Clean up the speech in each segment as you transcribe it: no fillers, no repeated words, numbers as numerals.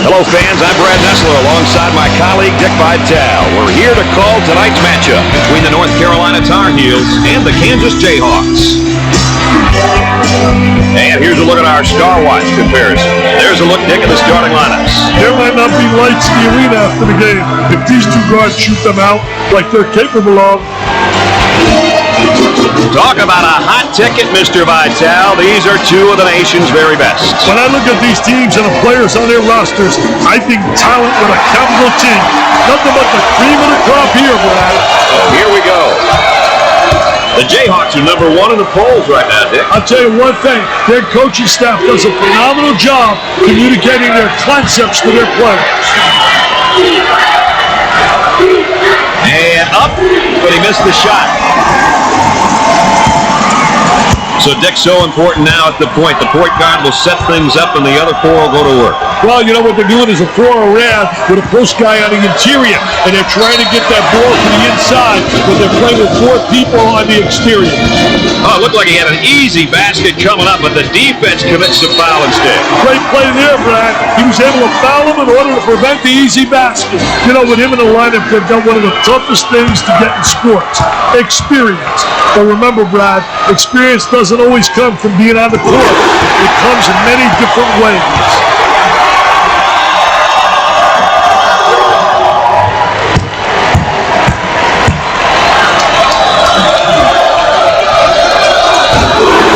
Hello, fans. I'm Brad Nessler alongside my colleague Dick Vitale. We're here to call tonight's matchup between the North Carolina Tar Heels and the Kansas Jayhawks. And here's a look at our Star Watch comparison. There's a look, Dick, at the starting lineups. There might not be lights in the arena after the game. If these two guards shoot them out like they're capable of. Talk about a hot ticket, Mr. Vitale. These are two of the nation's very best. When I look at these teams and the players on their rosters, I think talent with a capital T. Nothing but the cream of the crop here, Brad. So here we go. The Jayhawks are number one in the polls right now, Dick. I'll tell you one thing. Their coaching staff does a phenomenal job communicating their concepts to their players. And up, but he missed the shot. So, Dick, so important now at the point. The point guard will set things up and the other four will go to work. Well, you know what they're doing is a four around with a post guy on the interior, and they're trying to get that ball to the inside, but they're playing with four people on the exterior. Oh, it looked like he had an easy basket coming up, but the defense commits a foul instead. Great play there, Brad. He was able to foul him in order to prevent the easy basket. You know, with him in the lineup, they've done one of the toughest things to get in sports. Experience. But remember, Brad, experience doesn't always come from being on the court. It comes in many different ways.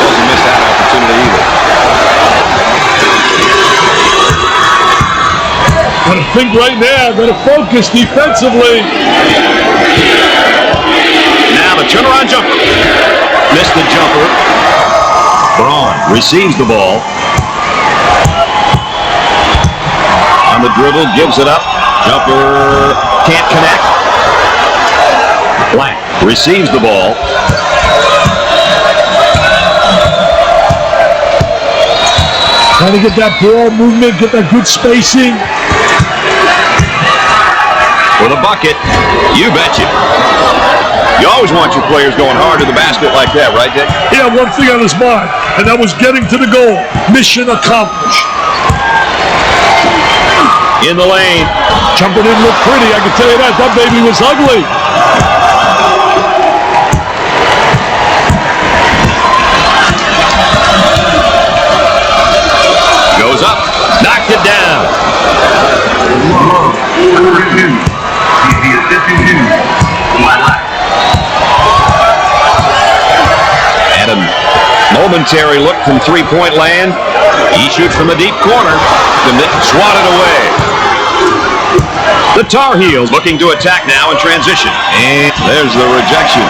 Doesn't miss that opportunity either. Gotta think right now, gotta focus defensively. Now the turnaround jumper. Missed the jumper. Braun receives the ball. On the dribble, gives it up. Jumper can't connect. Black receives the ball. Trying to get that ball movement, get that good spacing. With a bucket, you betcha. You always want your players going hard to the basket like that, right, Dick? He had one thing on his mind, and that was getting to the goal. Mission accomplished. In the lane. Jumper didn't look pretty, I can tell you that. That baby was ugly. Goes up. Knocked it down. And a momentary look from three-point land. He shoots from the deep corner. Swatted away. The Tar Heels looking to attack now in transition. And there's the rejection.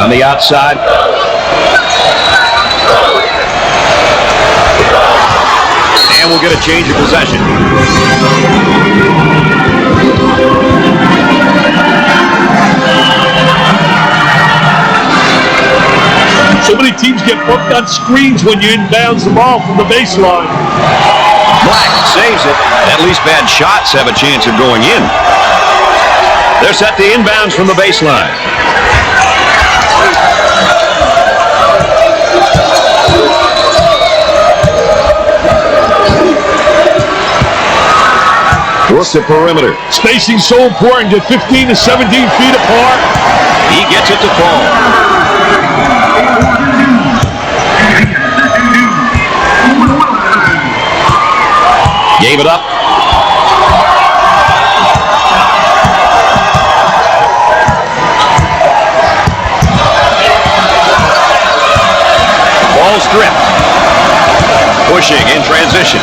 On the outside. And we'll get a change of possession. So many teams get bumped on screens when you inbounds the ball from the baseline. Black saves it. At least bad shots have a chance of going in. They're set to inbounds from the baseline. Work the perimeter. Spacing so important. Get 15 to 17 feet apart. He gets it to fall. Gave it up. Ball stripped. Pushing in transition.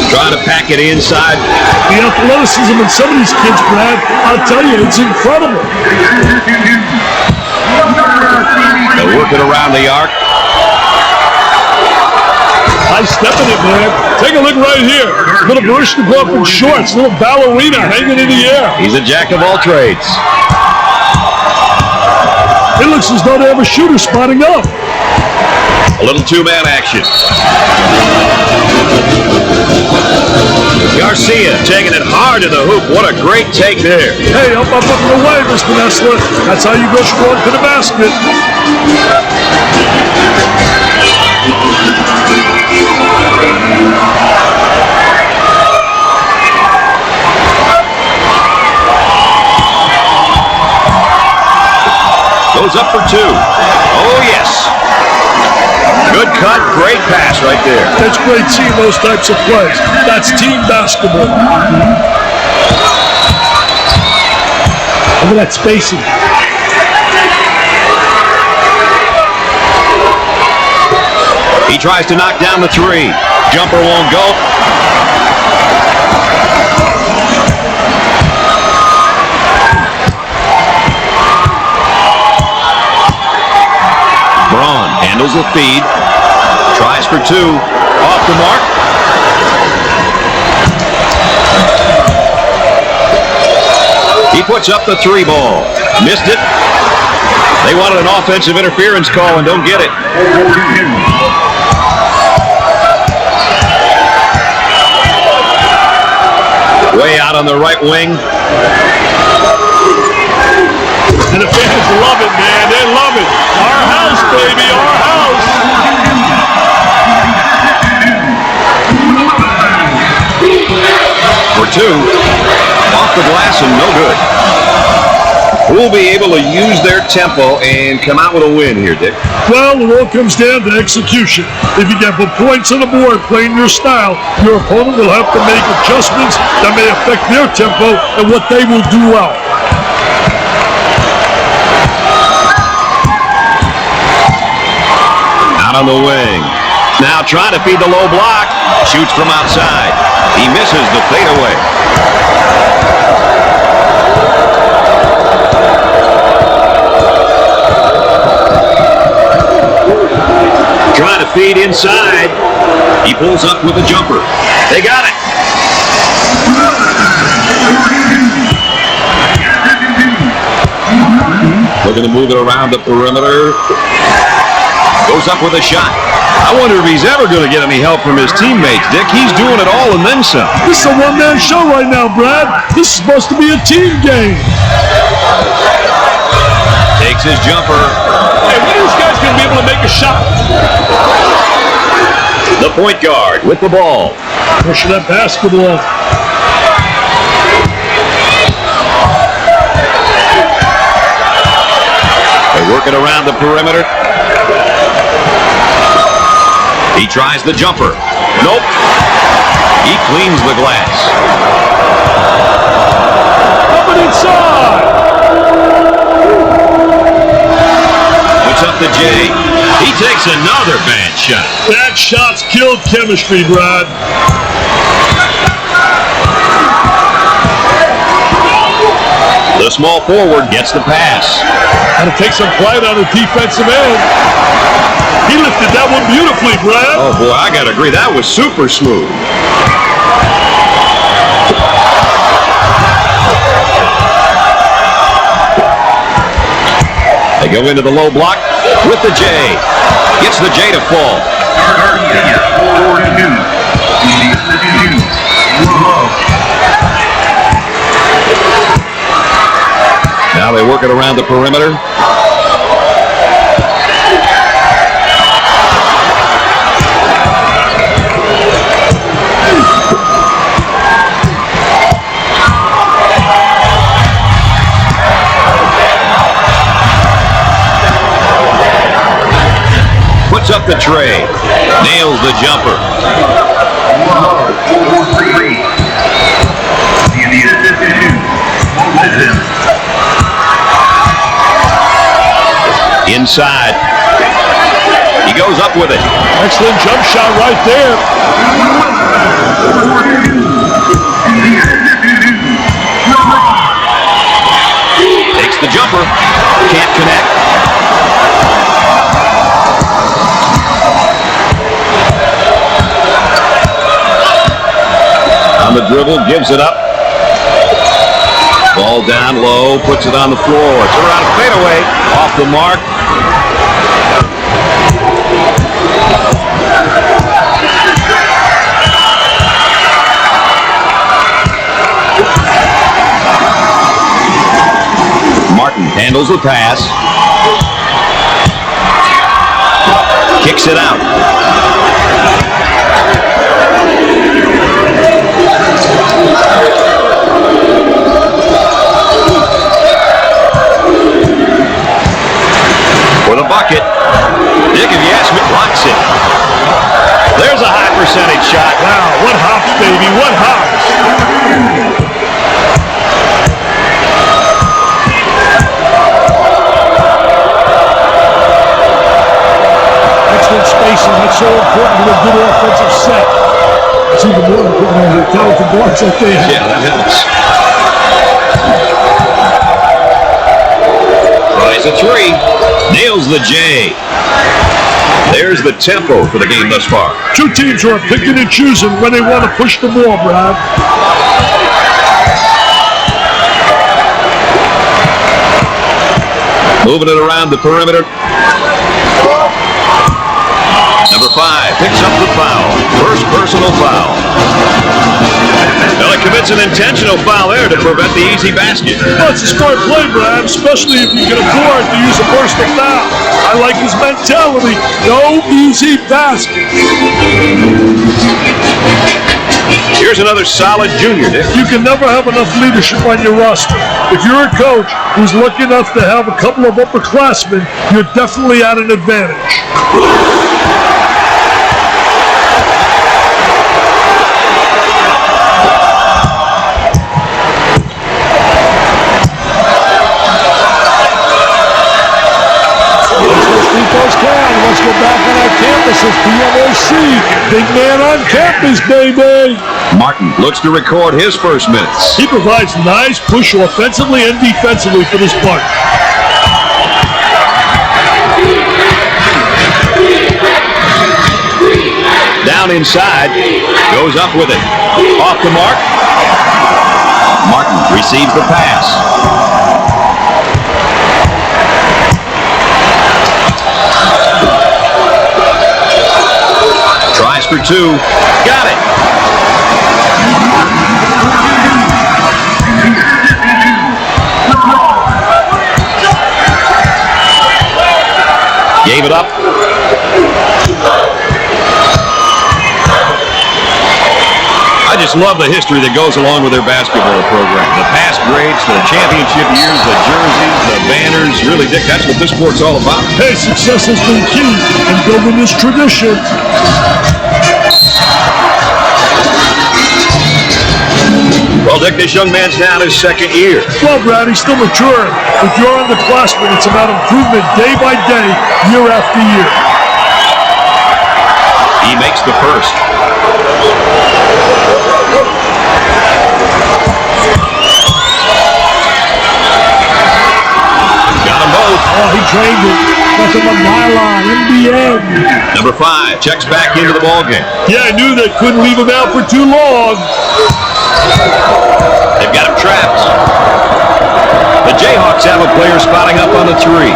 Trying to pack it inside. The athleticism in some of these kids, Brad, I'll tell you, it's incredible. They'll work it around the arc. Nice step in it, man. Take a look right here. Little Baryshnikov in shorts, little ballerina hanging in the air. He's a jack of all trades. It looks as though they have a shooter spotting up. A little two-man action. Garcia taking it hard to the hoop. What a great take there. Hey, up and away, Mr. Nessler. That's how you go strong to the basket. Goes up for two. Oh, yes. Good cut, great pass right there. It's great seeing those types of plays. That's team basketball. Look at that spacing. He tries to knock down the three. Jumper won't go. Braun handles the feed. Tries for two. Off the mark. He puts up the three ball. Missed it. They wanted an offensive interference call and don't get it. Way out on the right wing. And the fans love it, man. They love it. Our house, baby. Our house. For two. Off the glass and no good. Who'll be able to use their tempo and come out with a win here, Dick? Well, it all comes down to execution. If you can put points on the board playing your style, your opponent will have to make adjustments that may affect their tempo and what they will do well. Out on the wing. Now trying to feed the low block. Shoots from outside. He misses the fadeaway. Trying to feed inside. He pulls up with a jumper. They got it. Looking to move it around the perimeter. Goes up with a shot. I wonder if he's ever going to get any help from his teammates, Dick. He's doing it all and then some. This is a one-man show right now, Brad. This is supposed to be a team game. Takes his jumper. Hey, when are these guys going to be able to make a shot? The point guard with the ball. Pushing that basketball. They're working around the perimeter. He tries the jumper. Nope. He cleans the glass. Coming inside. Puts up the J. He takes another bad shot. Bad shots killed chemistry, Brad. The small forward gets the pass. Got to take some pride on the defensive end. He lifted that one beautifully, Brad. Oh, boy, I got to agree. That was super smooth. They go into the low block with the J. Gets the J to fall. Now they work it around the perimeter. Puts up the tray. Nails the jumper. Inside. He goes up with it. Excellent jump shot right there. Takes the jumper. Can't connect. On the dribble, gives it up. Ball down low, puts it on the floor. It's around a fadeaway. Off the mark. Martin handles the pass. Kicks it out. bucket. Dick, if you ask me, blocks it. There's a high percentage shot. Wow, what hops, baby, what hops. Excellent spacing, that's so important to a good offensive set. It's even more important when you're talented blocks like they have. Yeah, that helps. Tries a three. Nails the J. There's the tempo for the game thus far. Two teams are picking and choosing when they want to push the ball, Brad. Moving it around the perimeter. Number 5 picks up the foul. First personal foul. Well, it commits an intentional foul there to prevent the easy basket. Well, it's a smart play, Brad, especially if you can afford to use a personal foul. I like his mentality. No easy basket. Here's another solid junior, Dick. You can never have enough leadership on your roster. If you're a coach who's lucky enough to have a couple of upperclassmen, you're definitely at an advantage. Let's go back on our campus. It's PMOC. Big man on campus, baby. Martin looks to record his first minutes. He provides nice push offensively and defensively for this part. Down inside. Goes up with it. Off the mark. Martin receives the pass. Tries for two. Got it. Gave it up. I just love the history that goes along with their basketball program. The past grades, the championship years, the jerseys, the banners. Really, Dick, that's what this sport's all about. Hey, success has been key in building this tradition. Well, Dick, this young man's now in his second year. Well, Brad, he's still maturing. If you're underclassmen, it's about improvement day by day, year after year. He makes the first. Got them both. Oh, he trained it. Nothing but nylon in the end. Number 5 checks back into the ballgame. Yeah, I knew they couldn't leave him out for too long. They've got him trapped. The Jayhawks have a player spotting up on the 3.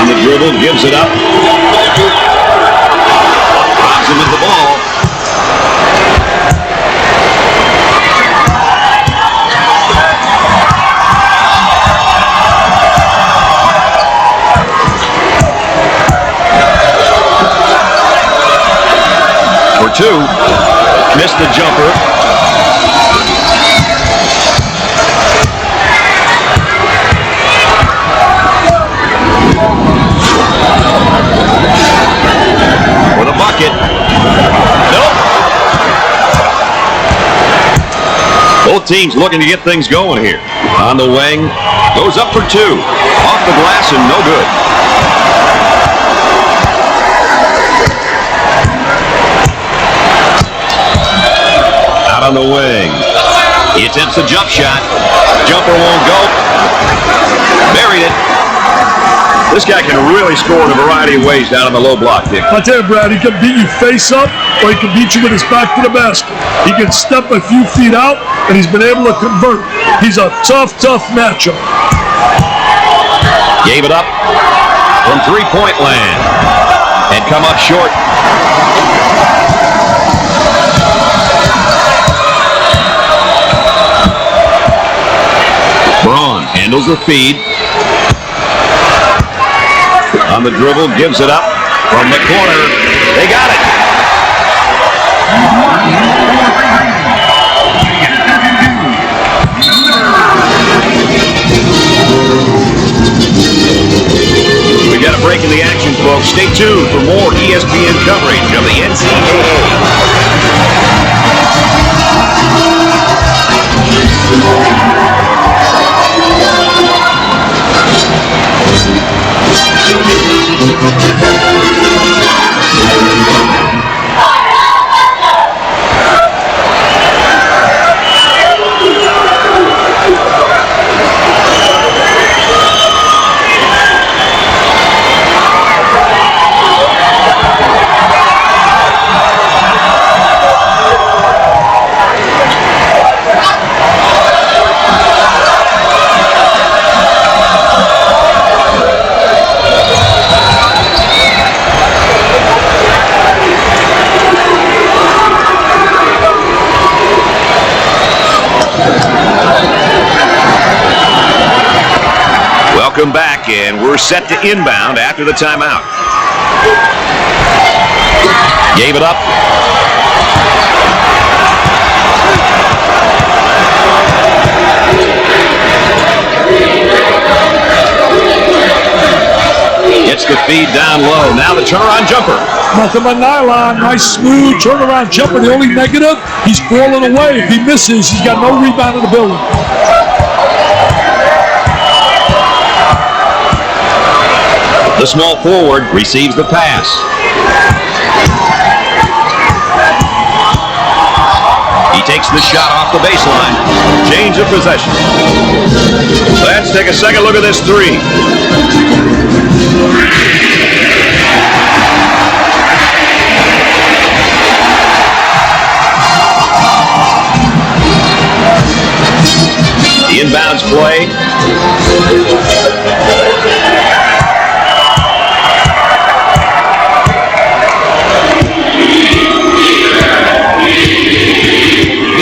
On the dribble, gives it up. Robs him with the ball. For 2. Missed the jumper. For the bucket. Nope. Both teams looking to get things going here. On the wing. Goes up for 2. Off the glass and no good. On the wing. He attempts a jump shot. Jumper won't go. Buried it. This guy can really score in a variety of ways down in the low block, Dick. I tell you, Brad, he can beat you face up, or he can beat you with his back to the basket. He can step a few feet out, and he's been able to convert. He's a tough, tough matchup. Gave it up from three-point land. And come up short. Braun handles the feed. On the dribble, gives it up from the corner. They got it. Stay tuned for more ESPN coverage of the Welcome back, and we're set to inbound after the timeout. Gave it up. Gets the feed down low. Now the turnaround jumper. Nothing but nylon. Nice, smooth turnaround jumper. The only negative, he's falling away. If he misses, he's got no rebound in the building. The small forward receives the pass. He takes the shot off the baseline. Change of possession. Let's take a second look at this three. The inbounds play.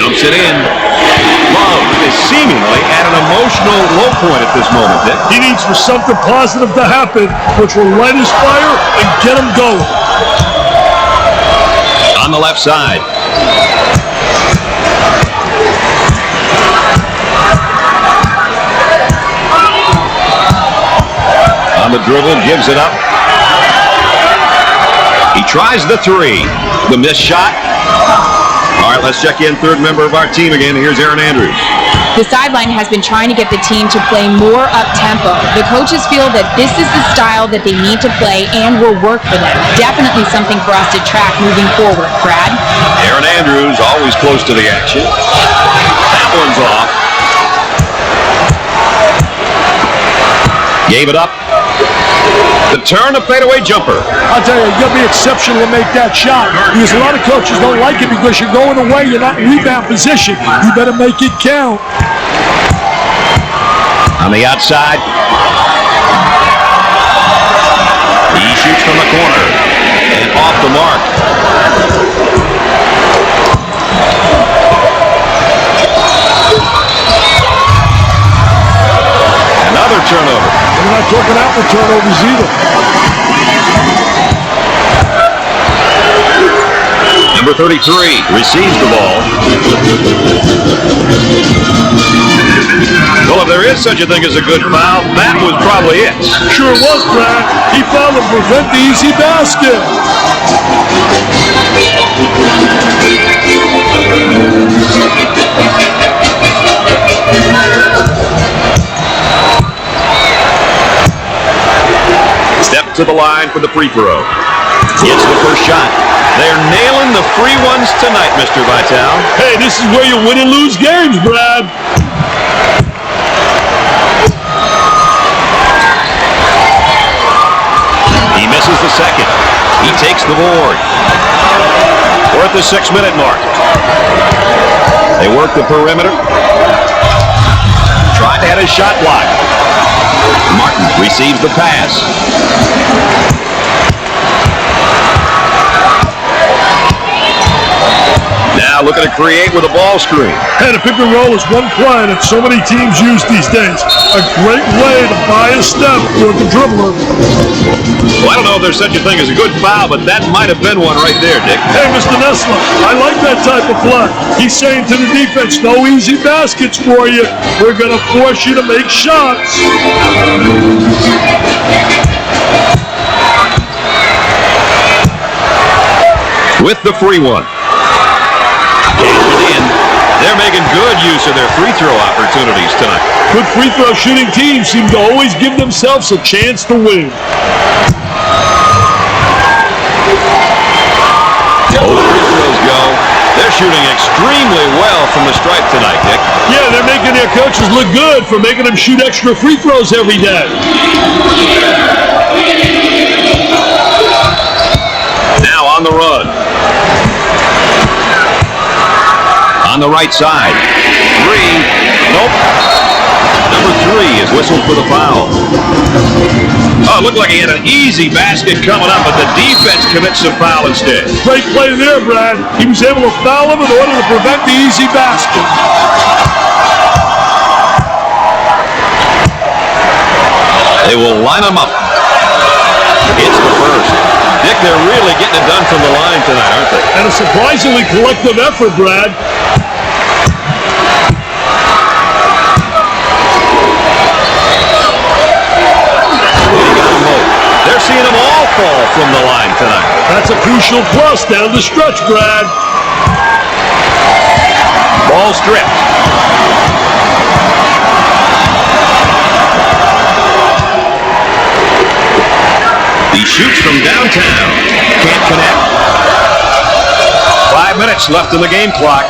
Dumps it in. Love is seemingly at an emotional low point at this moment, Dick. He needs for something positive to happen, which will light his fire and get him going. On the left side. On the dribble, gives it up. He tries the three. The missed shot. All right, let's check in third member of our team again. Here's Aaron Andrews. The sideline has been trying to get the team to play more up-tempo. The coaches feel that this is the style that they need to play and will work for them. Definitely something for us to track moving forward. Brad? Aaron Andrews, always close to the action. That one's off. Gave it up. The turn, a fadeaway jumper. I'll tell you, you got to be exceptional to make that shot. Because a lot of coaches don't like it because you're going away, you're not in rebound position. You better make it count. On the outside. He shoots from the corner. And off the mark. Another turnover. We're not talking out the turnovers either. Number 33 receives the ball. Well, if there is such a thing as a good foul, that was probably it. Sure was, Brad. He fouled to prevent the easy basket. Step to the line for the free throw. Gets the first shot. They're nailing the free ones tonight, Mr. Vitale. Hey, this is where you win and lose games, Brad. He misses the second. He takes the board. We're at the 6-minute mark. They work the perimeter. Tried to have his shot blocked. Martin receives the pass. Now looking to create with a ball screen. Hey, the pick and roll is one play that so many teams use these days. A great way to buy a step for the dribbler. Well, I don't know if there's such a thing as a good foul, but that might have been one right there, Dick. Hey, Mr. Nessler, I like that type of play. He's saying to the defense, no easy baskets for you. We're going to force you to make shots. with the free one. Cashed it in. They're making good use of their free throw opportunities tonight. Good free throw shooting teams seem to always give themselves a chance to win. Both free throws go. They're shooting extremely well from the stripe tonight, Dick. Yeah, they're making their coaches look good for making them shoot extra free throws every day. Now on the run. On the right side. Three. Nope. Number 3 is whistled for the foul. Oh, it looked like he had an easy basket coming up, but the defense commits a foul instead. Great play there, Brad. He was able to foul him in order to prevent the easy basket. They will line him up. It's the first. Dick, they're really getting it done from the line tonight, aren't they? And a surprisingly collective effort, Brad. They're seeing them all fall from the line tonight. That's a crucial plus down the stretch, Brad. Ball stripped. He shoots from downtown. Can't connect. 5 minutes left in the game clock.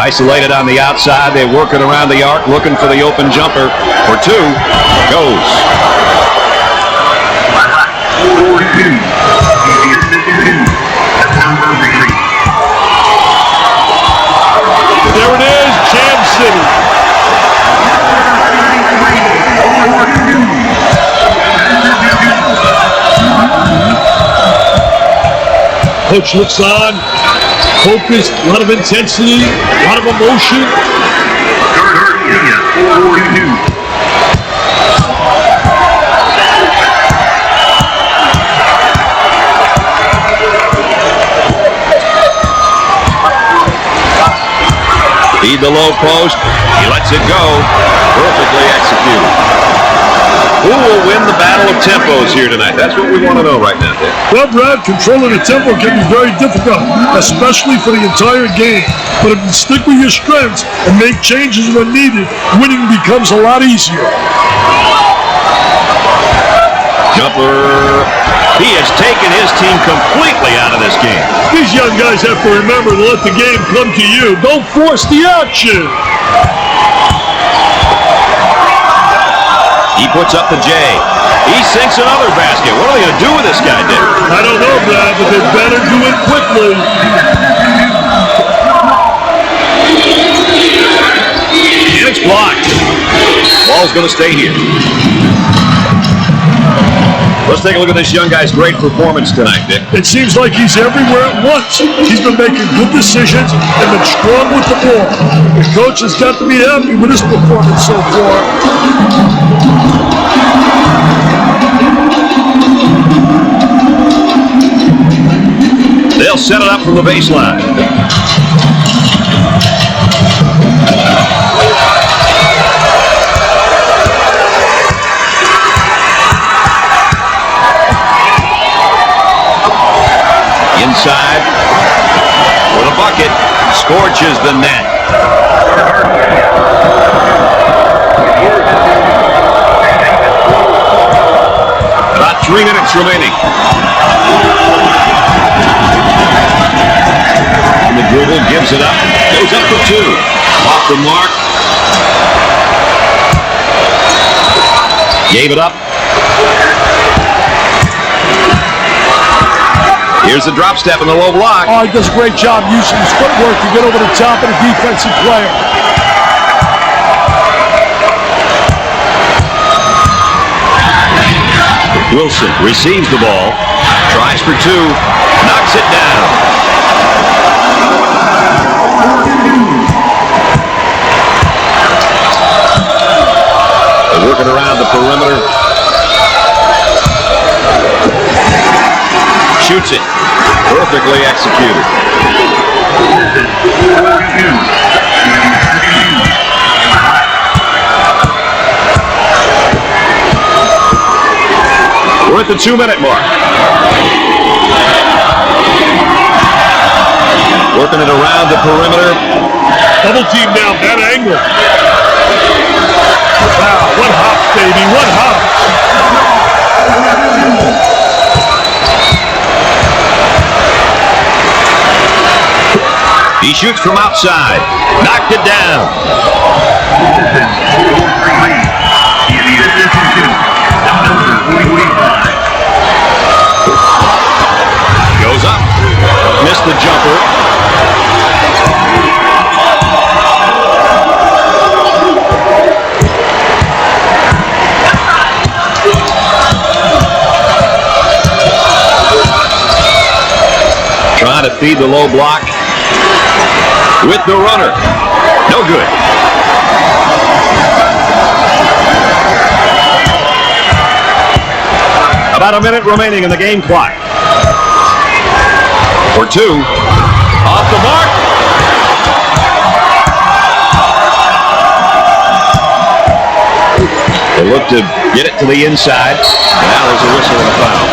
Isolated on the outside. They work it around the arc, looking for the open jumper. For 2. Goes. There it is, Jam City. Coach looks on, focused, a lot of intensity, a lot of emotion. Feed the low post. He lets it go. Perfectly executed. Who will win the battle of tempos here tonight? That's what we want to know right now, Dick. Well, Brad, controlling the tempo can be very difficult, especially for the entire game. But if you stick with your strengths and make changes when needed, winning becomes a lot easier. Jumper. He has taken his team completely out of this game. These young guys have to remember to let the game come to you. Don't force the action. He puts up the J. He sinks another basket. What are they going to do with this guy, Dick? I don't know, Brad, but they better do it quickly. And it's blocked. Ball's going to stay here. Let's take a look at this young guy's great performance tonight, Dick. It seems like he's everywhere at once. He's been making good decisions and been strong with the ball. The coach has got to be happy with his performance so far. They'll set it up from the baseline. Inside for the bucket. Scorches the net. About 3 minutes remaining. And the dribble gives it up. Goes up for 2. Off the mark. Gave it up. Here's the drop step in the low block. Oh, he does a great job using his footwork to get over the top of the defensive player. Wilson receives the ball. Tries for 2. Knocks it down. They're working around the perimeter. Shoots it. Perfectly executed. We're at the 2-minute mark. Working it around the perimeter. Double team down that angle. Wow, what hops, baby, what hops. He shoots from outside. Knocked it down. Goes up. Missed the jumper. Trying to feed the low block with the runner. No good. About a minute remaining in the game clock. For 2. Off the mark. They look to get it to the inside. And now there's a whistle and a foul.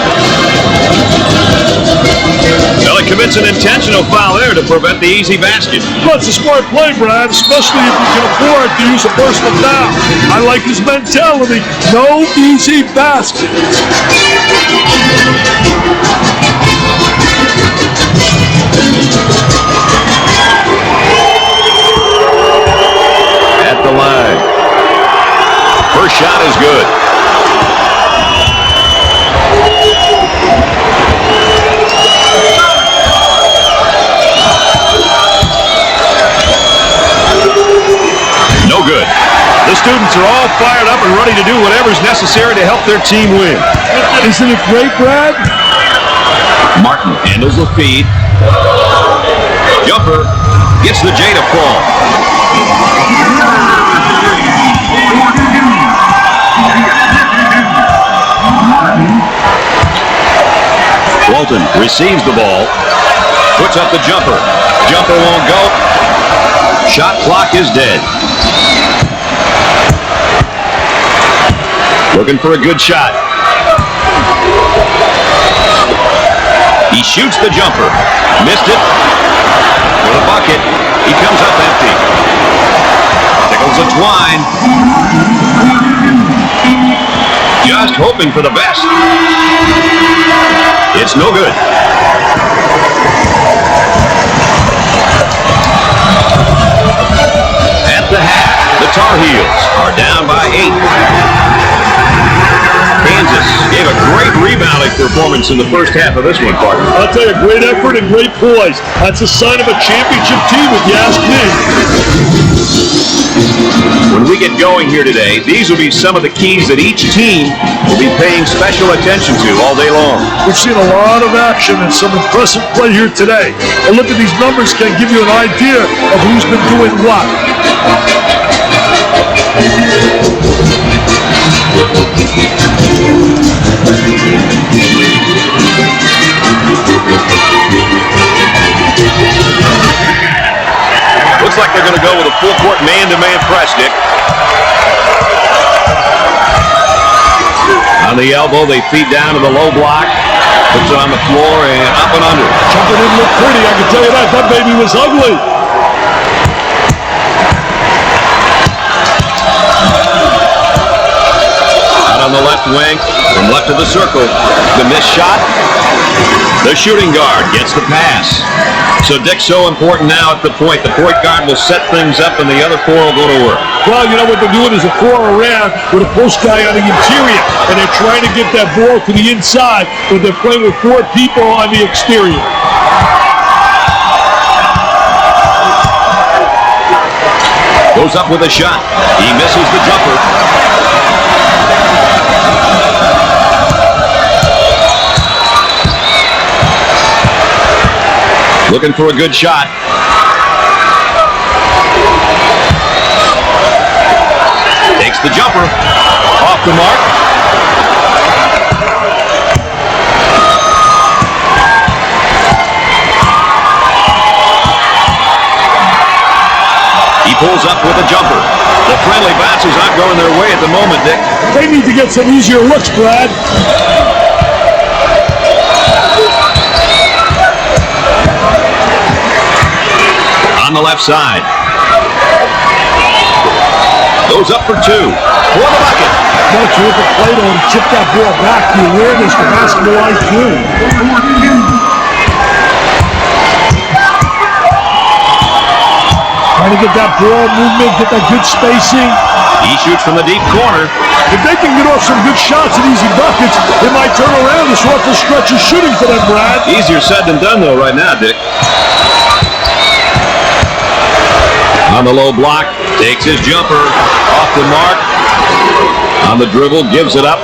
Well, it commits an intentional foul there to prevent the easy basket. Well, it's a smart play, Brad, especially if you can afford to use a personal foul. I like his mentality. No easy baskets. At the line. First shot is good. No good. The students are all fired up and ready to do whatever's necessary to help their team win. Isn't it great, Brad? Martin handles the feed. Jumper gets the J to fall. Walton receives the ball. Puts up the jumper. Jumper won't go. Shot clock is dead. Looking for a good shot. He shoots the jumper. Missed it. For the bucket. He comes up empty. Tickles the twine. Just hoping for the best. It's no good. At the half, the Tarheels are down by 8. Kansas gave a great rebounding performance in the first half of this one, partner. I'll tell you, great effort and great poise. That's a sign of a championship team, if you ask me. When we get going here today, these will be some of the keys that each team will be paying special attention to all day long. We've seen a lot of action and some impressive play here today. A look at these numbers can give you an idea of who's been doing what. Looks like they're going to go with a full-court man-to-man press, Dick. On the elbow, they feed down to the low block. Puts it on the floor and up and under. Jumper didn't look pretty, I can tell you that. That baby was ugly. Out on the left wing, from left of the circle. The missed shot. The shooting guard gets the pass. So, Dick, so important now at the point. The point guard will set things up and the other four will go to work. Well, you know what they're doing is a 4 around with a post guy on the interior. And they're trying to get that ball to the inside, but they're playing with 4 people on the exterior. Goes up with a shot. He misses the jumper. Looking for a good shot. Takes the jumper. Off the mark. He pulls up with a jumper. The friendly bounce is not going their way at the moment, Dick. They need to get some easier looks, Brad. On the left side. Goes up for two. For the bucket. What a terrific play to chip that ball back. The awareness, the basketball IQ. Trying to get that ball movement, get that good spacing. He shoots from the deep corner. If they can get off some good shots and easy buckets, they might turn around. This awful stretch of shooting for them, Brad. Easier said than done, though, right now, Dick. On the low block, takes his jumper, off the mark. On the dribble, gives it up.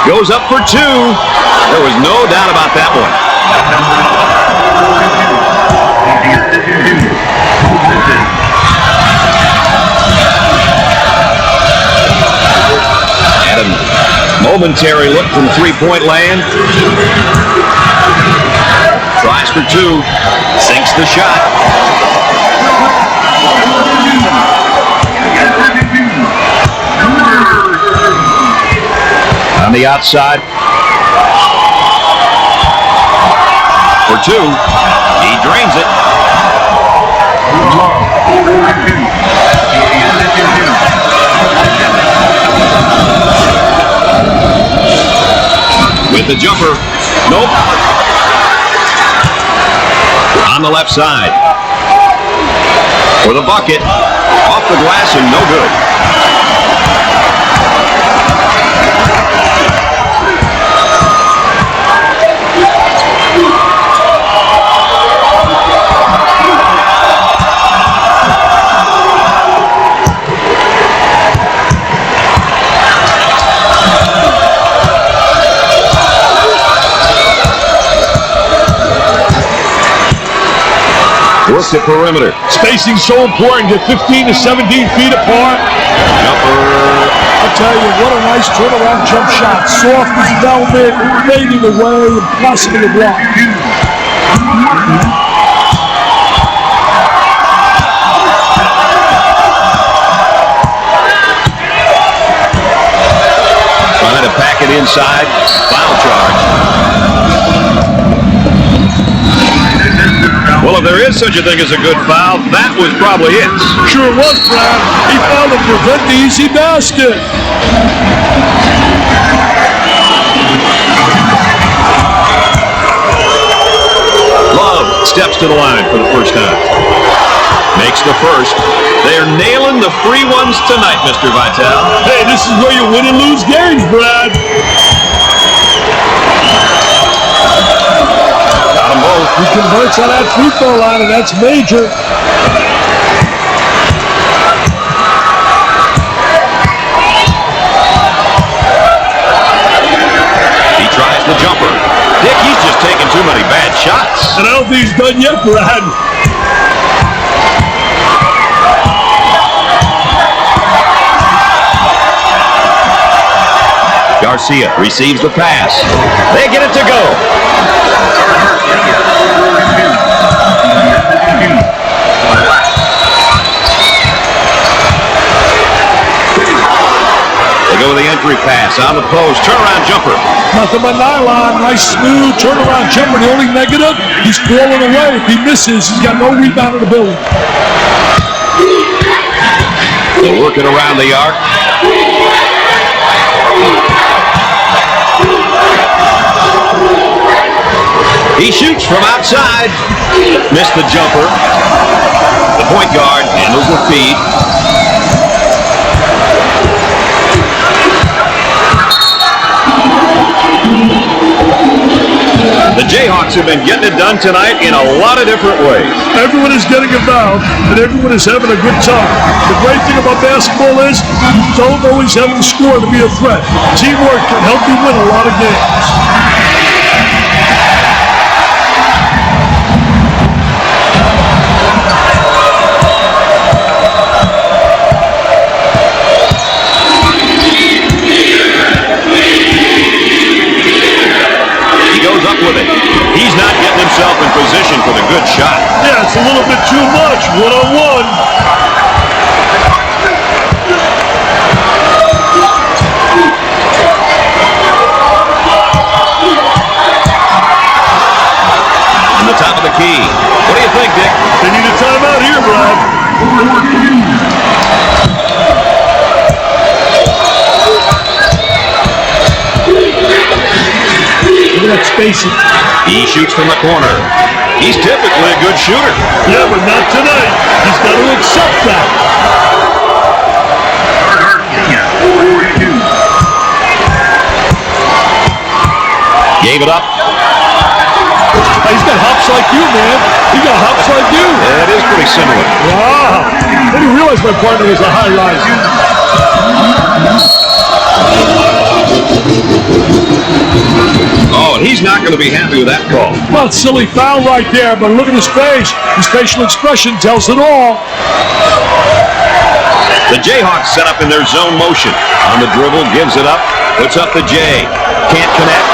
Goes up for two. There was no doubt about that one. Had a momentary look from three-point land. Tries for two. Sinks the shot. On the outside. For two. He drains it. With the jumper. Nope. On the left side. For the bucket. Off the glass and no good. Work the perimeter. Spacing so important. Get 15 to 17 feet apart. Jumper. I'll tell you, what a nice turnaround jump shot. Soft as velvet, fading away, impossible to block. Trying to pack it inside. Foul charge. Well, if there is such a thing as a good foul, that was probably it. Sure was, Brad. He fouled to prevent the easy basket. Love steps to the line for the first time. Makes the first. They're nailing the free ones tonight, Mr. Vitale. Hey, this is where you win and lose games, Brad. He converts on that free throw line, and that's major. He tries the jumper. Dick, he's just taking too many bad shots. And I don't think he's done yet, Brad. Garcia receives the pass. They get it to go. They go with the entry pass on the post. Turnaround jumper. Nothing but nylon. Nice smooth turnaround jumper. The only negative, he's falling away. If he misses, he's got no rebound ability. They're working around the arc. He shoots from outside. Missed the jumper. The point guard handles the feed. The Jayhawks have been getting it done tonight in a lot of different ways. Everyone is getting involved, and everyone is having a good time. The great thing about basketball is you don't always have to score to be a threat. Teamwork can help you win a lot of games. With it. He's not getting himself in position for the good shot. Yeah, it's a little bit too much. One-on-one. for that spacing. He shoots from the corner. He's typically a good shooter. Yeah, but not tonight. He's got to accept that. Gave it up. He's got hops like you, man. He got hops like you. Yeah, it is pretty similar. Wow. I didn't realize my partner was a high riser. Oh, and he's not going to be happy with that call. Well, silly foul right there, but look at his face. His facial expression tells it all. The Jayhawks set up in their zone motion. On the dribble, gives it up, puts up the J. Can't connect.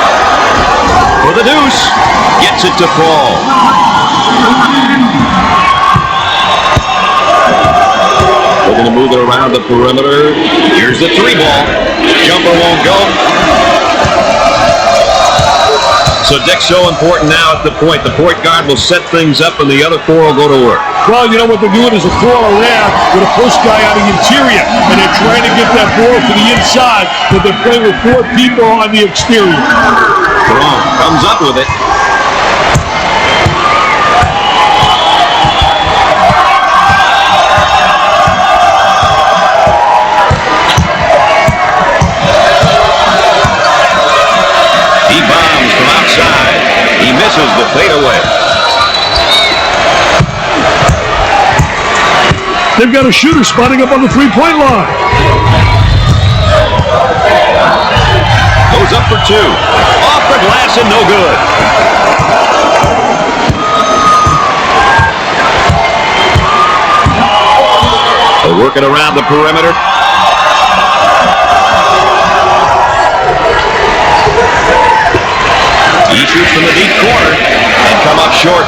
For the deuce. Gets it to fall. Looking to move it around the perimeter. Here's the three ball. Jumper won't go. So Dick's so important now at the point. The point guard will set things up and the other four will go to work. Well, you know what they're doing is a crawl around with a post guy on the interior, and they're trying to get that ball to the inside, but they're playing with four people on the exterior. Strong comes up with it. He bombs from outside. He misses the fadeaway. They've got a shooter spotting up on the three-point line. Goes up for two. Off the glass and no good. They're working around the perimeter. He shoots from the deep corner and come up short.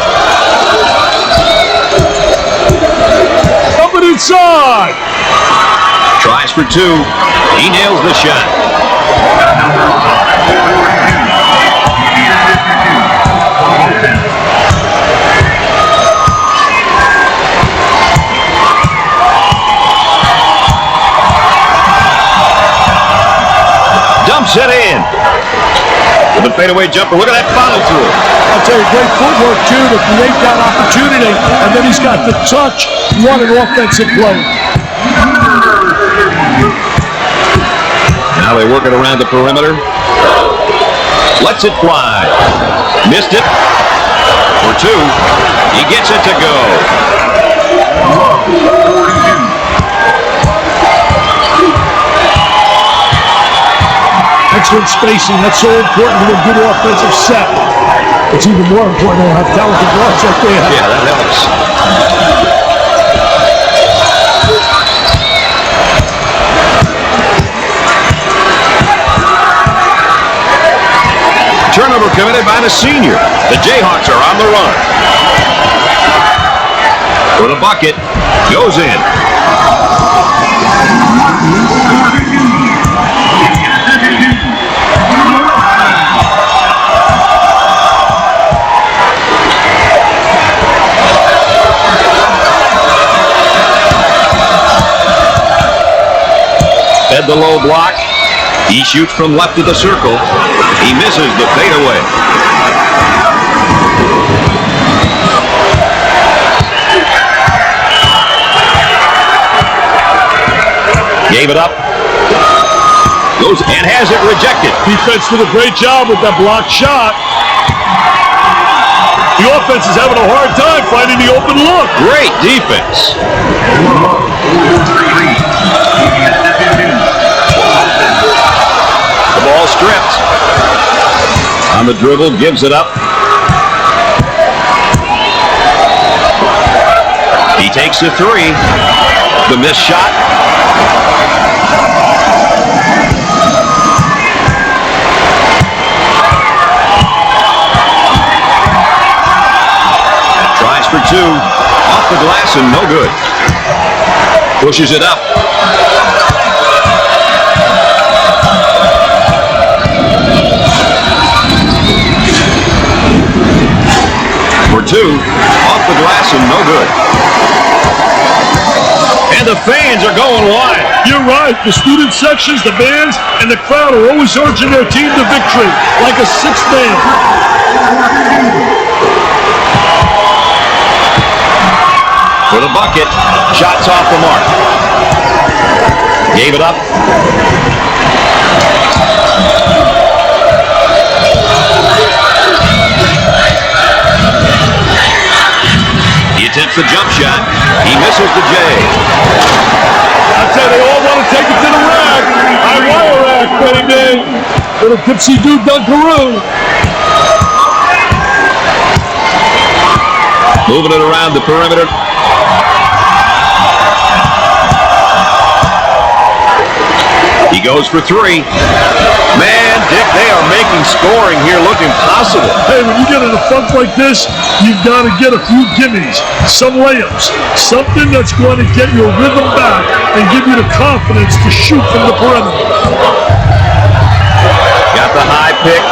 Up and inside. Tries for two. He nails the shot. Dumps it in. With the fadeaway jumper. Look at that follow through. I'll tell you, great footwork, too, to create that opportunity. And then he's got the touch, what an offensive play. Now they work it around the perimeter. Lets it fly. Missed it. For two. He gets it to go. Excellent spacing. That's so important to a good offensive set. It's even more important to have talented guards like they have. Yeah, that helps. Turnover committed by the senior. The Jayhawks are on the run. For the bucket. Goes in. Fed the low block. He shoots from left of the circle. He misses the fadeaway. Gave it up. Goes and has it rejected. Defense did a great job with that blocked shot. The offense is having a hard time finding the open look. Great defense. The ball stripped. On the dribble, gives it up. He takes the three. The missed shot. Tries for two. Off the glass and no good. Pushes it up. For two, off the glass and no good. And the fans are going wild. You're right. The student sections, the bands, and the crowd are always urging their team to victory, like a sixth man. For the bucket, shots off the mark. Gave it up. He attempts the jump shot. He misses the J. I tell you, they all want to take it to the rack. High wire rack, baby. Little Dipsy Doo Dunkaroo. Moving it around the perimeter. He goes for three. Man, Dick, they are making scoring here look impossible. Hey, when you get in a funk like this, you've got to get a few gimmies, some layups, something that's going to get your rhythm back and give you the confidence to shoot from the perimeter. Got the high pick.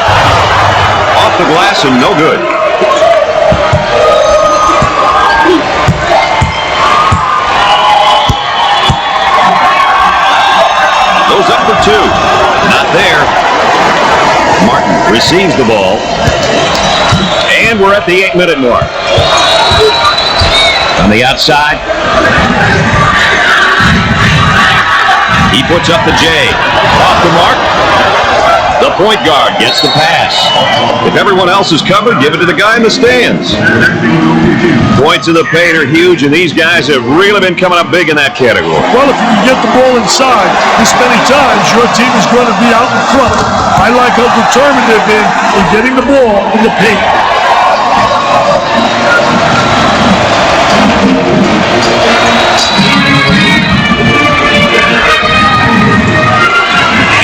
Off the glass and no good. Goes up for two. Not there. Martin receives the ball. And we're at the 8-minute mark. On the outside. He puts up the J. Off the mark. The point guard gets the pass. If everyone else is covered, give it to the guy in the stands. Points in the paint are huge, and these guys have really been coming up big in that category. Well, if you can get the ball inside this many times, your team is going to be out in front. I like how determined they've been in getting the ball in the paint.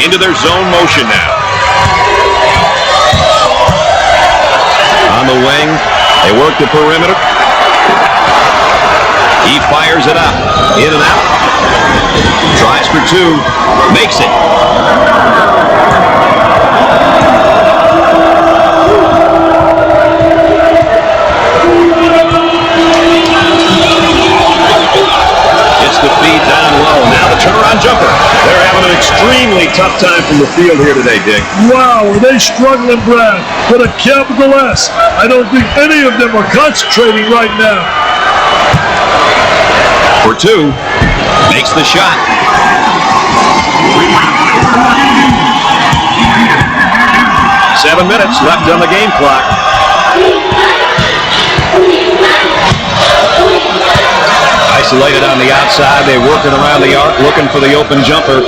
Into their zone motion now. On the wing, they work the perimeter. He fires it up, in and out. Tries for two, makes it. Gets the feed down low. Now the turnaround jumper. They're having an extremely tough time from the field here today, Dick. Wow, are they struggling, Brad? With a capital S. I don't think any of them are concentrating right now. For two, makes the shot. Seven minutes left on the game clock. Isolated on the outside, they're working around the arc, looking for the open jumper.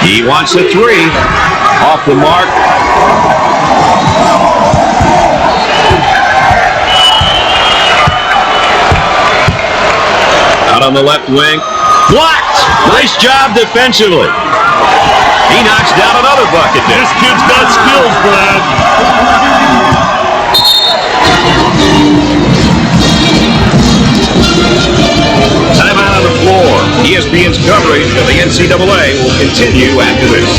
He wants a three. Off the mark. Out on the left wing. Blocked! Nice job defensively. He knocks down another bucket there. This kid's got skills, Brad. Timeout on the floor. ESPN's coverage of the NCAA will continue after this.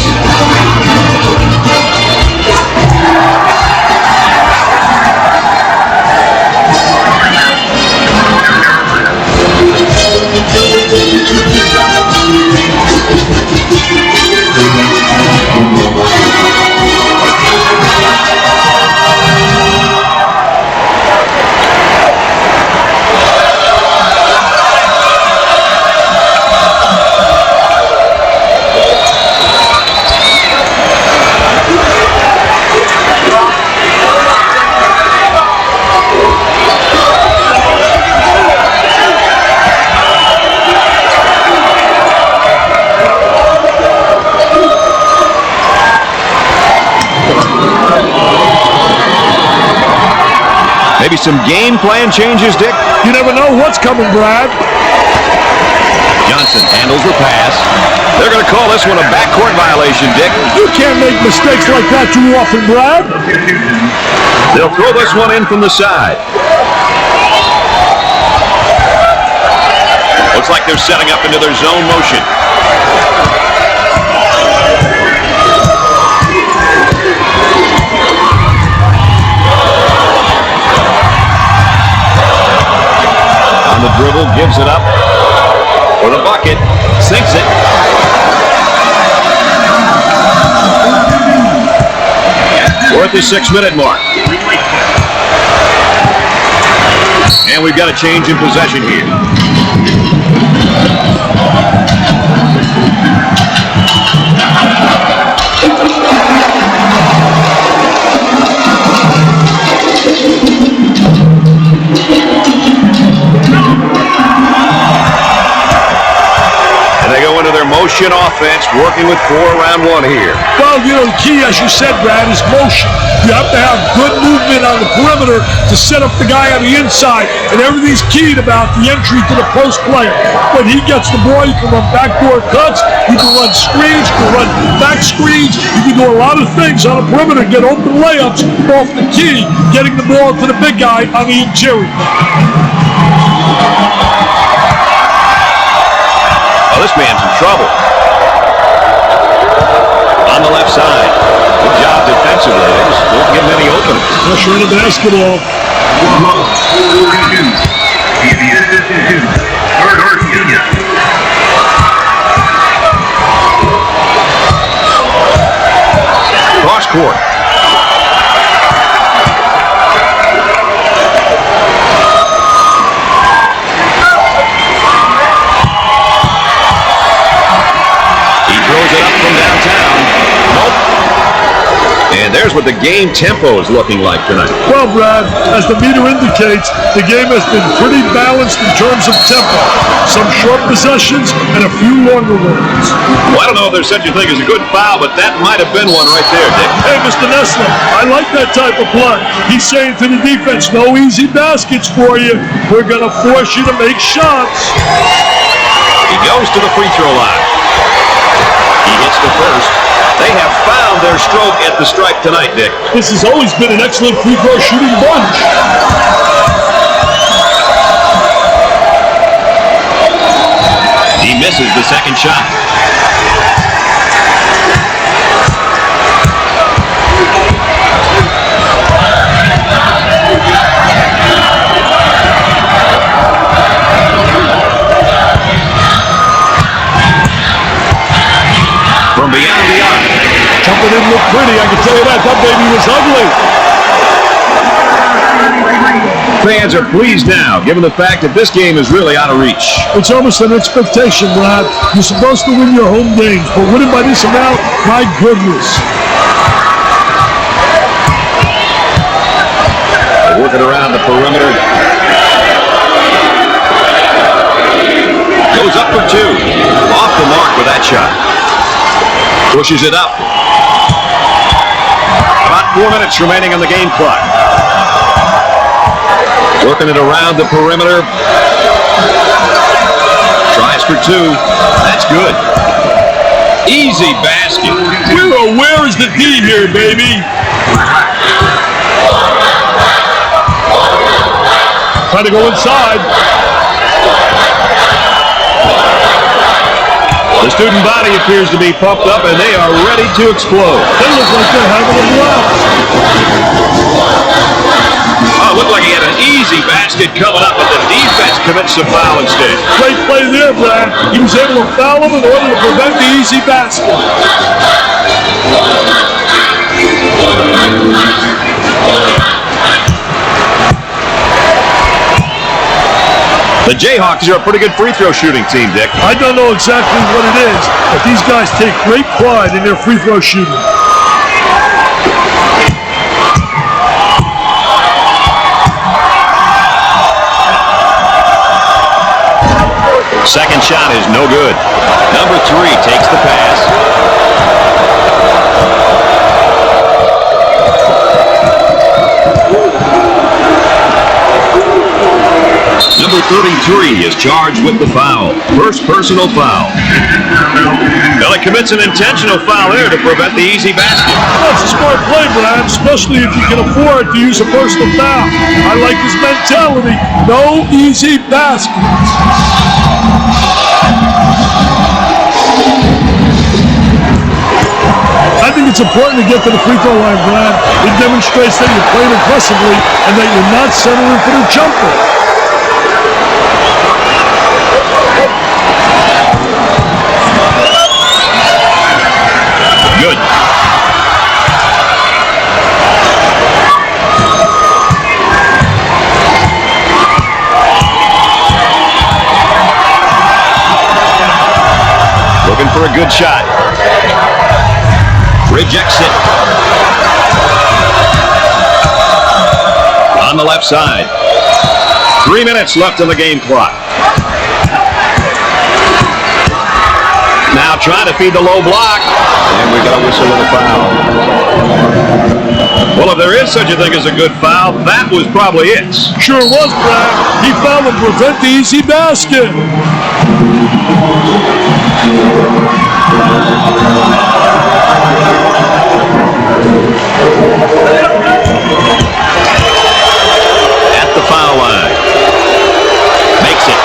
Maybe some game plan changes, Dick? You never know what's coming, Brad. Johnson handles the pass. They're going to call this one a backcourt violation, Dick. You can't make mistakes like that too often, Brad. They'll throw this one in from the side. Looks like they're setting up into their zone motion. We're at the 6-minute mark. And we've got a change in possession here. And they go into their motion offense, working with 4 around 1 here. Well, the key, as you said, Brad, is motion. You have to have good movement on the perimeter to set up the guy on the inside, and everything's keyed about the entry to the post player. When he gets the ball, you can run backdoor cuts, you can run screens, you can run back screens, you can do a lot of things on the perimeter, get open layups off the key, getting the ball to the big guy on the interior. Oh, this man's in trouble. On the left side. Good job defensively. They just don't get many openings. Pressure in the basketball. Cross court. And there's what the game tempo is looking like tonight. Well, Brad, as the meter indicates, the game has been pretty balanced in terms of tempo. Some short possessions and a few longer ones. Well, I don't know if there's such a thing as a good foul, but that might have been one right there, Dick. Hey, Mr. Nessler, I like that type of play. He's saying to the defense, no easy baskets for you. We're going to force you to make shots. He goes to the free throw line. He hits the first. They have found their stroke at the stripe tonight, Dick. This has always been an excellent free throw shooting bunch. He misses the second shot. From beyond the arc. Jumper didn't look pretty, I can tell you that. That baby was ugly. Fans are pleased now, given the fact that this game is really out of reach. It's almost an expectation, Brad. You're supposed to win your home games, but winning by this amount, my goodness. Working around the perimeter. Goes up for 2. Off the mark with that shot. Pushes it up. About 4 minutes remaining on the game clock. Working it around the perimeter. Tries for 2. That's good. Easy basket. Where is the D here, baby? Trying to go inside. The student body appears to be pumped up, and they are ready to explode. They look like they're having a blast. Oh, it looked like he had an easy basket coming up, but the defense commits a foul instead. Great play there, Brad. He was able to foul him in order to prevent the easy basket. The Jayhawks are a pretty good free throw shooting team, Dick. I don't know exactly what it is, but these guys take great pride in their free throw shooting. Second shot is no good. Number 3 takes the pass. Number 33 is charged with the foul. First personal foul. Well, he commits an intentional foul there to prevent the easy basket. That's a smart play, Brad, especially if you can afford to use a personal foul. I like his mentality. No easy baskets. I think it's important to get to the free throw line, Brad. It demonstrates that you're playing aggressively and that you're not settling for the jumper. Good. good shot. Rejects it. On the left side. 3 minutes left on the game clock. Now trying to feed the low block. And we got a whistle and a foul. Well, if there is such a thing as a good foul, that was probably it. Sure was, Brad. He fouled to prevent the easy basket. At the foul line. Makes it.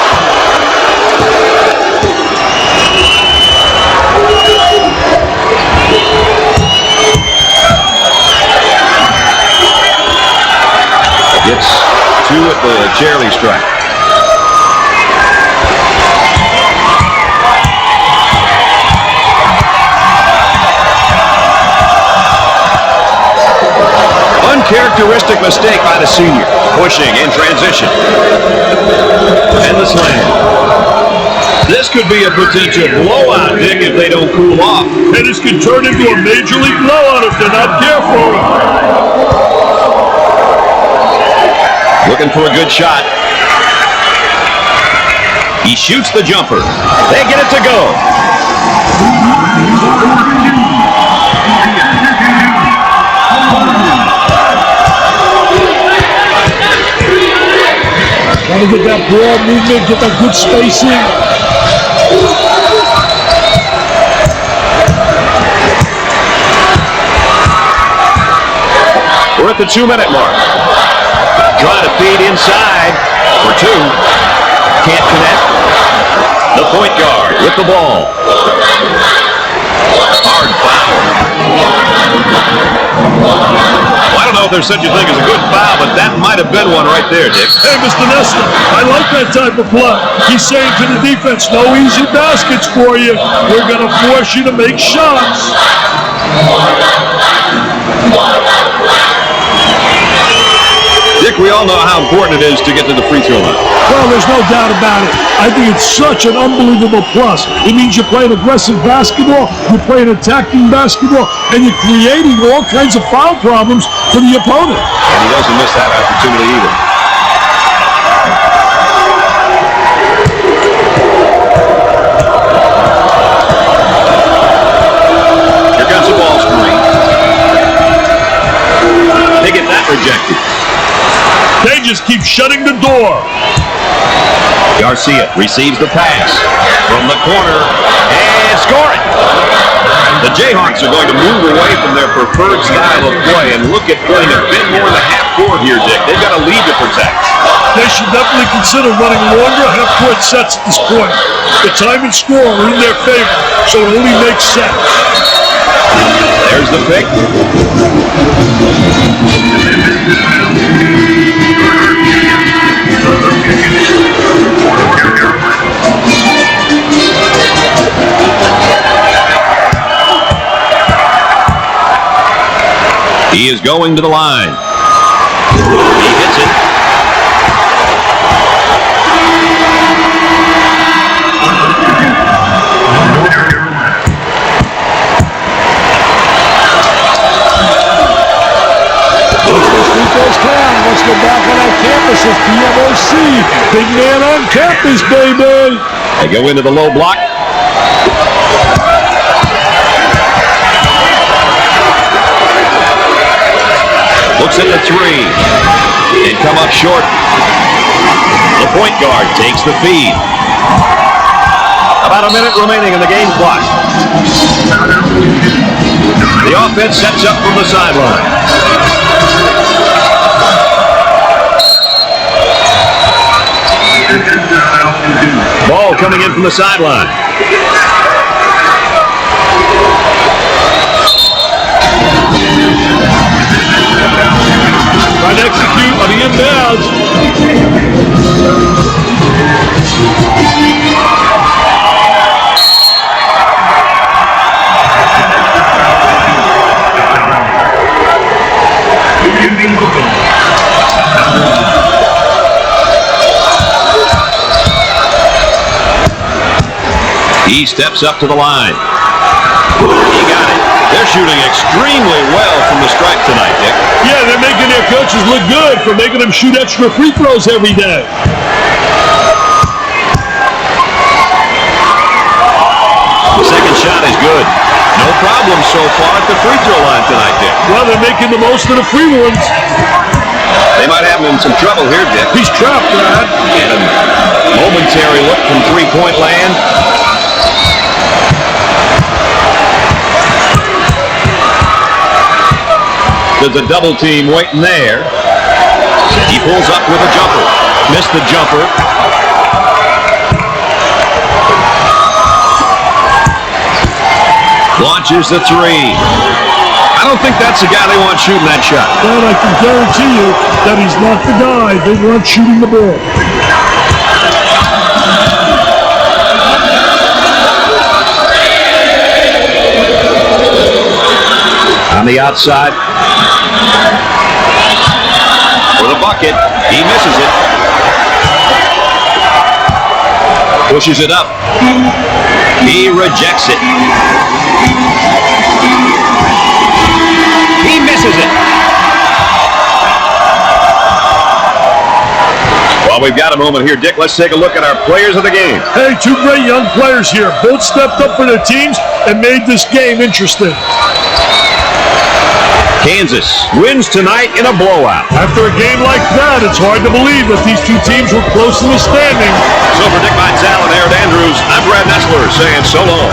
Gets two at the Charlie strike. Uncharacteristic mistake by the senior. Pushing in transition. And the slam. This could be a potential blowout, Dick, if they don't cool off. And this could turn into a major league blowout if they're not careful. Looking for a good shot. He shoots the jumper. They get it to go. Got to get that ball movement, get that good spacing. We're at the 2-minute mark. Trying to feed inside for two. Can't connect. The point guard with the ball. Hard foul. Well, I don't know if there's such a thing as a good foul, but that might have been one right there, Dick. Hey, Mr. Nestor, I like that type of play. He's saying to the defense, no easy baskets for you. We're going to force you to make shots. Dick, we all know how important it is to get to the free throw line. Well, there's no doubt about it. I think it's such an unbelievable plus. It means you're playing aggressive basketball, you're playing attacking basketball, and you're creating all kinds of foul problems for the opponent. And he doesn't miss that opportunity either. Here comes the ball screen. They get that rejected. They just keep shutting the door. Garcia receives the pass from the corner and scoring. The Jayhawks are going to move away from their preferred style of play and look at playing a bit more in the half court here, Dick. They've got a lead to protect. They should definitely consider running longer half-court sets at this point. The time and score are in their favor, so it only makes sense. There's the pick. He is going to the line. He hits it. Let's go back on our campus as PMOC. Big man on campus, baby. They go into the low block. Looks at the three. And come up short. The point guard takes the feed. About a minute remaining in the game clock. The offense sets up from the sideline. Ball coming in from the sideline. Trying to execute on the inbounds. He steps up to the line. They're shooting extremely well from the stripe tonight, Dick. Yeah, they're making their coaches look good for making them shoot extra free throws every day. The second shot is good. No problem so far at the free throw line tonight, Dick. Well, they're making the most of the free ones. They might have him in some trouble here, Dick. He's trapped, Brad. And a momentary look from three-point land. There's a double team waiting there. He pulls up with a jumper. Missed the jumper. Launches the three. I don't think that's the guy they want shooting that shot. But I can guarantee you that he's not the guy they want shooting the ball. On the outside. For the bucket. He misses it. Pushes it up. He rejects it. He misses it. Well, we've got a moment here, Dick. Let's take a look at our players of the game. Hey, two great young players here. Both stepped up for their teams and made this game interesting. Kansas wins tonight in a blowout. After a game like that, it's hard to believe that these two teams were close in the standing. So for Dick Vitale and Aaron Andrews, I'm Brad Nessler saying so long.